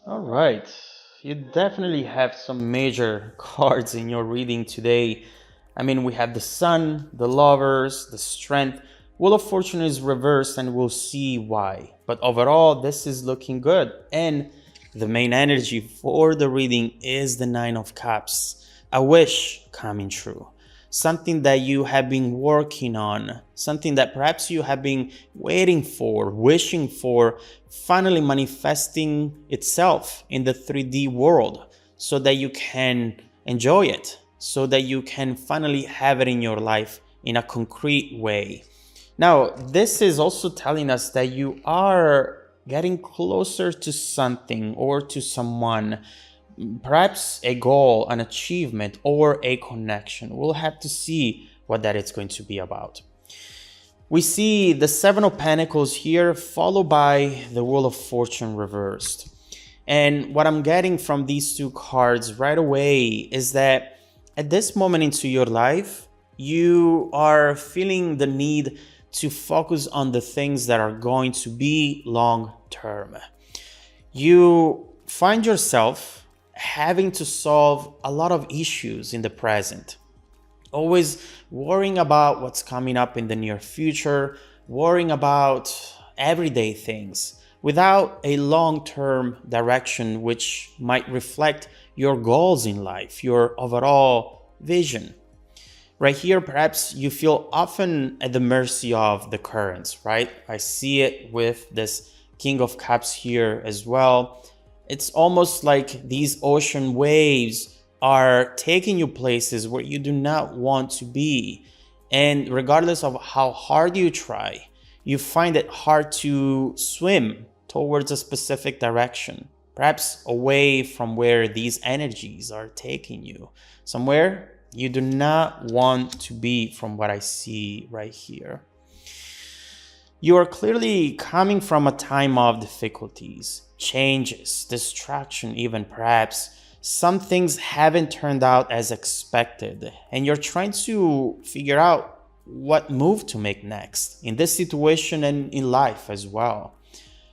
All right. You definitely have some major cards in your reading today. I mean, we have the Sun, the Lovers, the Strength. Wheel of Fortune is reversed, and we'll see why. But overall, this is looking good. And the main energy for the reading is the Nine of Cups. A wish coming true. Something that you have been working on, something that perhaps you have been waiting for, wishing for, finally manifesting itself in the 3D world so that you can enjoy it, so that you can finally have it in your life in a concrete way. Now, this is also telling us that you are getting closer to something or to someone, perhaps a goal, an achievement, or a connection. We'll have to see what that is going to be about. We see the Seven of Pentacles here, followed by the Wheel of Fortune reversed. And what I'm getting from these two cards right away is that at this moment into your life, you are feeling the need to focus on the things that are going to be long term. You find yourself having to solve a lot of issues in the present, always worrying about what's coming up in the near future, worrying about everyday things without a long-term direction which might reflect your goals in life, your overall vision. Right here, perhaps you feel often at the mercy of the currents, right? I see it with this King of Cups here as well. It's almost like these ocean waves are taking you places where you do not want to be. And regardless of how hard you try, you find it hard to swim towards a specific direction, perhaps away from where these energies are taking you, somewhere you do not want to be, from what I see right here. You are clearly coming from a time of difficulties, changes, distraction, even perhaps. Some things haven't turned out as expected, and you're trying to figure out what move to make next in this situation and in life as well.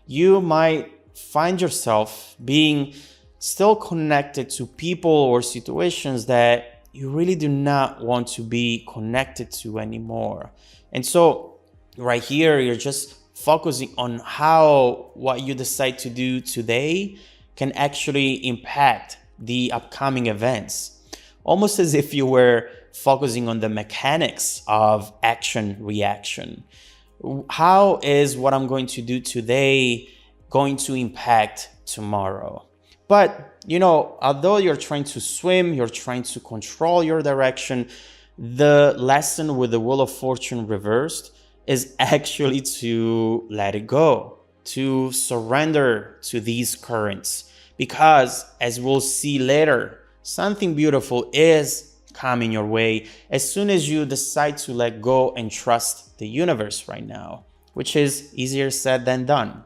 You might find yourself being still connected to people or situations that you really do not want to be connected to anymore. And so right here, you're just focusing on how what you decide to do today can actually impact the upcoming events, almost as if you were focusing on the mechanics of action reaction. How is what I'm going to do today going to impact tomorrow? But, although you're trying to swim, you're trying to control your direction, the lesson with the Wheel of Fortune reversed is actually to let it go, to surrender to these currents. Because, as we'll see later, something beautiful is coming your way as soon as you decide to let go and trust the universe right now, which is easier said than done.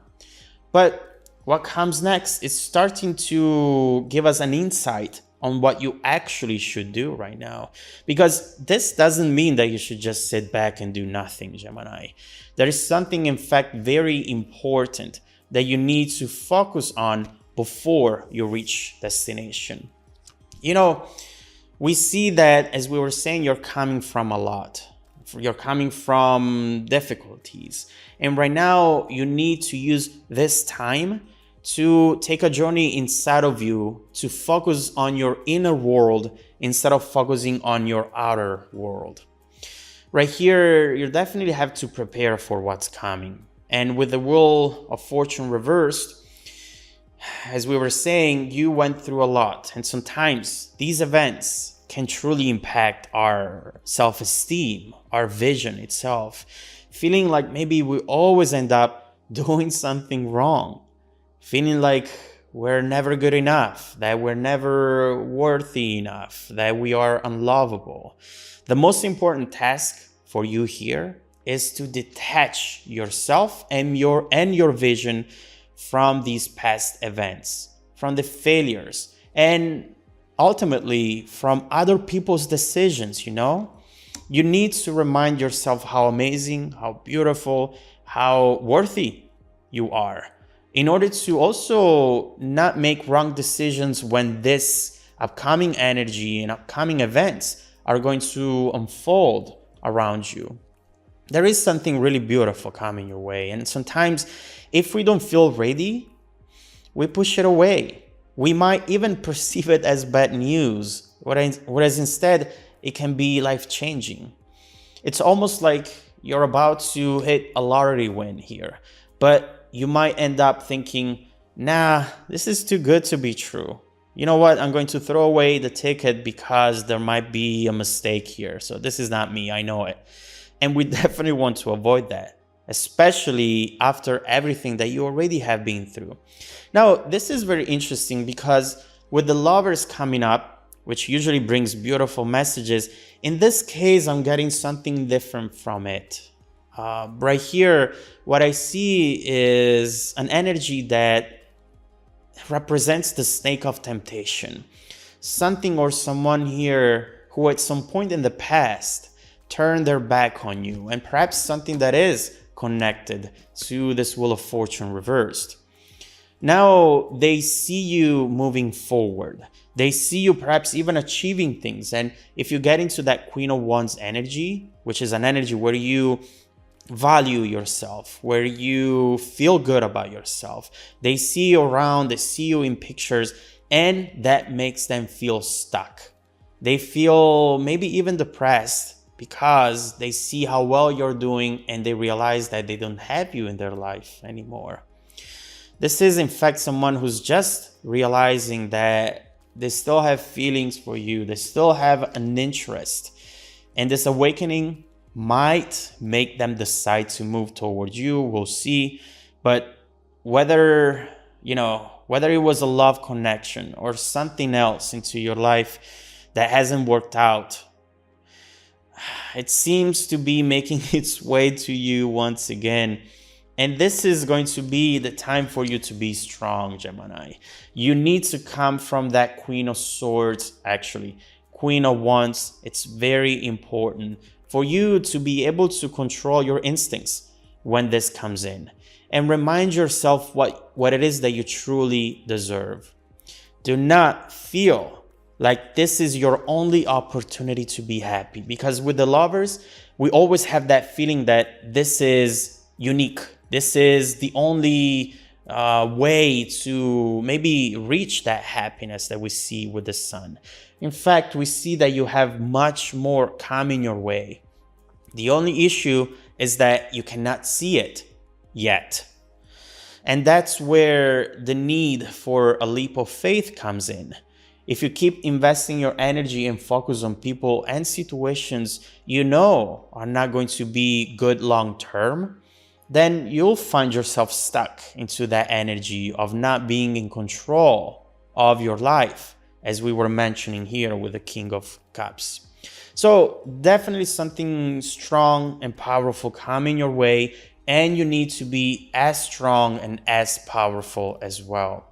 But what comes next is starting to give us an insight on what you actually should do right now. Because this doesn't mean that you should just sit back and do nothing, Gemini. There is something, in fact, very important that you need to focus on before you reach destination. We see that, as we were saying, you're coming from a lot. You're coming from difficulties. And right now, you need to use this time to take a journey inside of you, to focus on your inner world instead of focusing on your outer world. Right here, you definitely have to prepare for what's coming. And with the Wheel of Fortune reversed, as we were saying, you went through a lot. And sometimes these events can truly impact our self-esteem, our vision itself, feeling like maybe we always end up doing something wrong, feeling like we're never good enough, that we're never worthy enough, that we are unlovable. The most important task for you here is to detach yourself and your vision from these past events, from the failures, and ultimately from other people's decisions. You need to remind yourself how amazing, how beautiful, how worthy you are. in order to also not make wrong decisions when this upcoming energy and upcoming events are going to unfold around you. There is something really beautiful coming your way. And sometimes if we don't feel ready, we push it away. We might even perceive it as bad news, whereas instead it can be life-changing. It's almost like you're about to hit a lottery win here, but you might end up thinking, nah, this is too good to be true. You know what? I'm going to throw away the ticket because there might be a mistake here. So this is not me, I know it. And we definitely want to avoid that, especially after everything that you already have been through. Now, this is very interesting because with the Lovers coming up, which usually brings beautiful messages, in this case, I'm getting something different from it. Right here, what I see is an energy that represents the snake of temptation. Something or someone here who at some point in the past turned their back on you, and perhaps something that is connected to this Wheel of Fortune reversed. Now they see you moving forward. They see you perhaps even achieving things. And if you get into that Queen of Wands energy, which is an energy where you value yourself, where you feel good about yourself, they see you around, they see you in pictures, and that makes them feel stuck. They feel maybe even depressed because they see how well you're doing and they realize that they don't have you in their life anymore. This is in fact someone who's just realizing that they still have feelings for you, they still have an interest, and this awakening might make them decide to move towards you. We'll see. But whether it was a love connection or something else into your life that hasn't worked out, it seems to be making its way to you once again. And this is going to be the time for you to be strong, Gemini. You need to come from that Queen of Swords, actually. Queen of Wands, it's very important for you to be able to control your instincts when this comes in. And remind yourself what it is that you truly deserve. Do not feel like this is your only opportunity to be happy. Because with the Lovers, we always have that feeling that this is unique. This is the only way to maybe reach that happiness that we see with the Sun. In fact, we see that you have much more coming your way. The only issue is that you cannot see it yet. And that's where the need for a leap of faith comes in. If you keep investing your energy and focus on people and situations you know are not going to be good long term, then you'll find yourself stuck into that energy of not being in control of your life, as we were mentioning here with the King of Cups. So definitely something strong and powerful coming your way, and you need to be as strong and as powerful as well.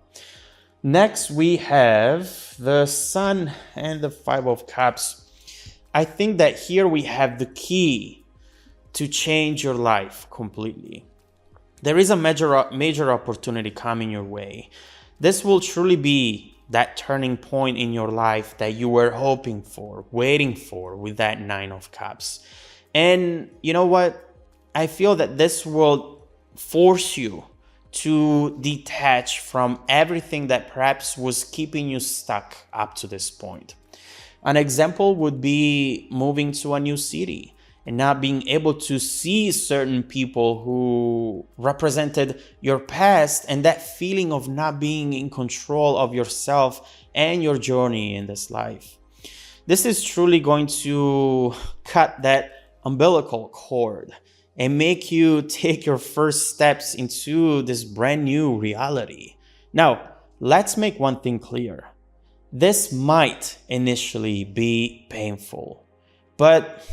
Next, we have the Sun and the Five of Cups. I think that here we have the key to change your life completely. There is a major opportunity coming your way. This will truly be that turning point in your life that you were hoping for, waiting for with that Nine of Cups. And you know what? I feel that this will force you to detach from everything that perhaps was keeping you stuck up to this point. An example would be moving to a new city and not being able to see certain people who represented your past, and that feeling of not being in control of yourself and your journey in this life. This is truly going to cut that umbilical cord and make you take your first steps into this brand new reality. Now, let's make one thing clear. This might initially be painful, but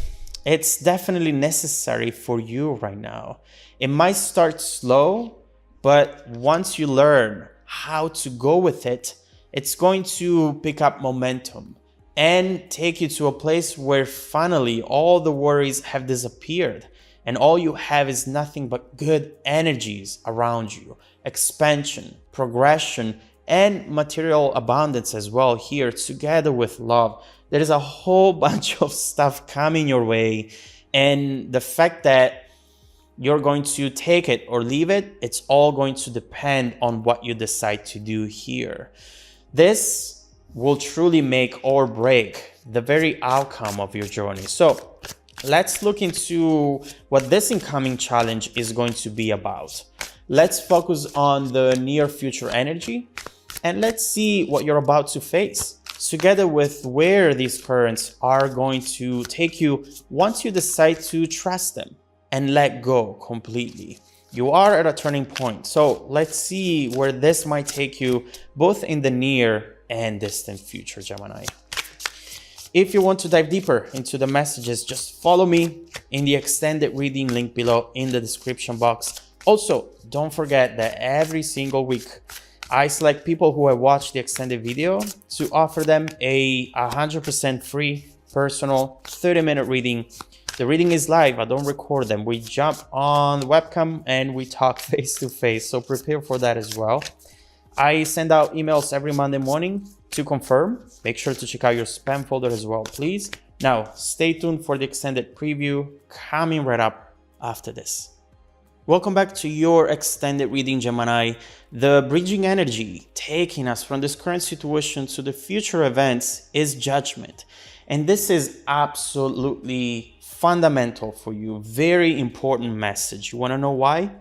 it's definitely necessary for you right now. It might start slow, but once you learn how to go with it, it's going to pick up momentum and take you to a place where finally all the worries have disappeared and all you have is nothing but good energies around you, expansion, progression, and material abundance as well here, together with love. There is a whole bunch of stuff coming your way, and the fact that you're going to take it or leave it, it's all going to depend on what you decide to do here. This will truly make or break the very outcome of your journey. So let's look into what this incoming challenge is going to be about. Let's focus on the near future energy, and let's see what you're about to face, together with where these currents are going to take you once you decide to trust them and let go completely. You are at a turning point, so let's see where this might take you, both in the near and distant future, Gemini. If you want to dive deeper into the messages, just follow me in the extended reading link below in the description box. Also, don't forget that every single week, I select people who have watched the extended video to offer them a 100% free, personal, 30-minute reading. The reading is live, I don't record them. We jump on the webcam and we talk face to face, so prepare for that as well. I send out emails every Monday morning to confirm. Make sure to check out your spam folder as well, please. Now, stay tuned for the extended preview coming right up after this. Welcome back to your extended reading, Gemini. The bridging energy taking us from this current situation to the future events is judgment. And this is absolutely fundamental for you. Very important message. You want to know why?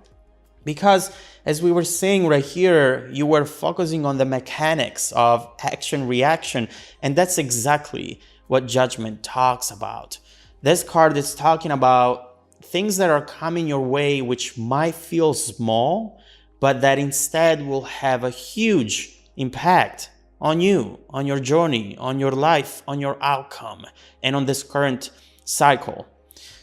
Because as we were saying right here, you were focusing on the mechanics of action reaction, and that's exactly what judgment talks about. This card is talking about things that are coming your way which might feel small, but that instead will have a huge impact on you, on your journey, on your life, on your outcome, and on this current cycle.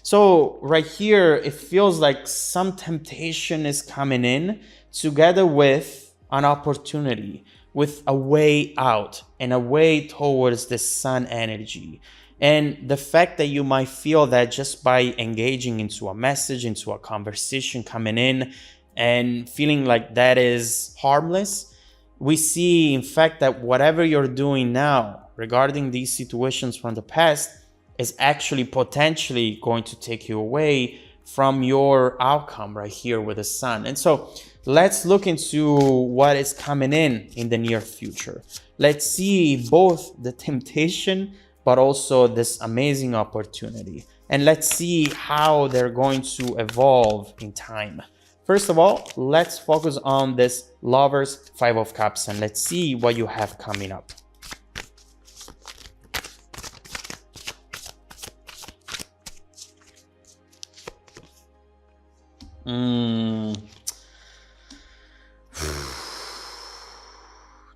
So right here, it feels like some temptation is coming in together with an opportunity, with a way out and a way towards the sun energy. And the fact that you might feel that just by engaging into a message, into a conversation coming in and feeling like that is harmless, we see in fact that whatever you're doing now regarding these situations from the past is actually potentially going to take you away from your outcome right here with the sun. And so let's look into what is coming in the near future. Let's see both the temptation but also this amazing opportunity. And let's see how they're going to evolve in time. First of all, let's focus on this Lovers, Five of Cups, and let's see what you have coming up.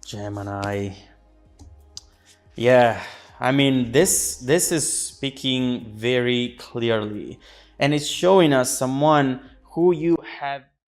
Gemini. Yeah, I mean, this is speaking very clearly, and it's showing us someone who you have